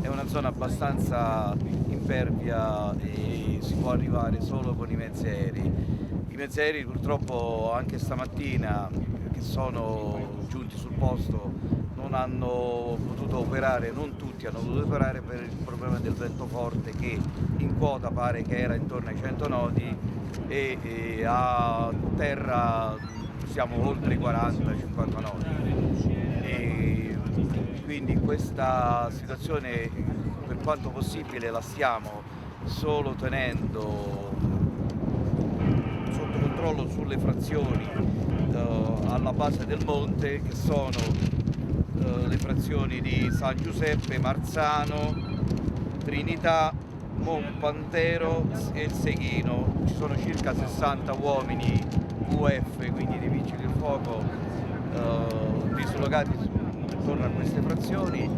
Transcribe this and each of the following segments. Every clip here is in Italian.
è una zona abbastanza impervia e si può arrivare solo con i mezzi aerei. I mezzi aerei purtroppo anche stamattina, che sono giunti sul posto, non hanno potuto operare, non tutti hanno potuto operare per il problema del vento forte che in quota pare che era intorno ai 100 nodi e a terra siamo oltre i 40-50 nodi. E quindi questa situazione per quanto possibile la stiamo solo tenendo sotto controllo sulle frazioni alla base del monte, che sono le frazioni di San Giuseppe, Marzano, Trinità, Monpantero e il Seghino. Ci sono circa 60 uomini UF, quindi di vigili del fuoco, dislocati intorno a queste frazioni.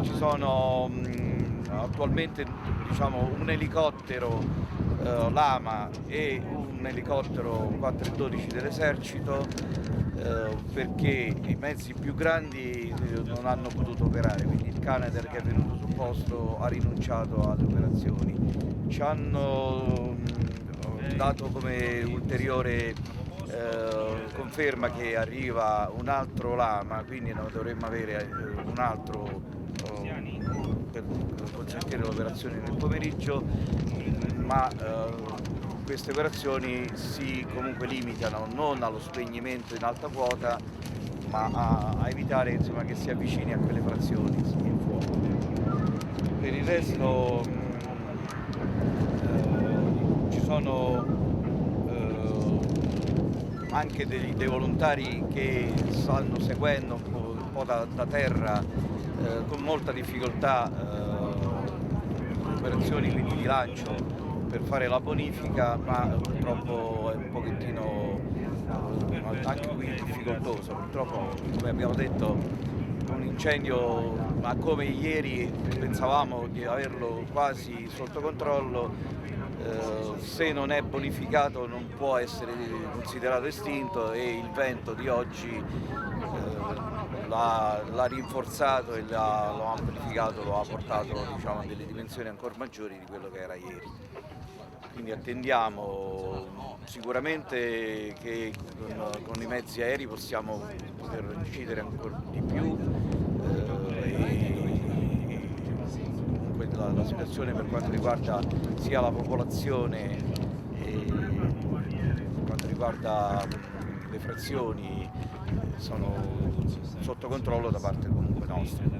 Ci sono attualmente un elicottero Lama e un elicottero 412 dell'esercito, perché i mezzi più grandi non hanno potuto operare, quindi il Canadair che è venuto sul posto ha rinunciato alle operazioni. Ci hanno dato come ulteriore conferma che arriva un altro Lama, quindi noi dovremmo avere un altro per consentire l'operazione nel pomeriggio, ma queste operazioni si comunque limitano non allo spegnimento in alta quota, ma a evitare che si avvicini a quelle frazioni il fuoco. Per il resto ci sono anche dei volontari che stanno seguendo un po' da terra con molta difficoltà operazioni quindi di lancio per fare la bonifica, ma purtroppo è un pochettino anche qui difficoltoso. Purtroppo, come abbiamo detto, un incendio, ma come ieri pensavamo di averlo quasi sotto controllo, se non è bonificato non può essere considerato estinto, e il vento di oggi l'ha rinforzato e l'ha amplificato, lo ha portato a delle dimensioni ancora maggiori di quello che era ieri. Quindi attendiamo sicuramente che con i mezzi aerei possiamo poter incidere ancora di più, e comunque la situazione per quanto riguarda sia la popolazione e per quanto riguarda le frazioni sono sotto controllo da parte comunque nostra.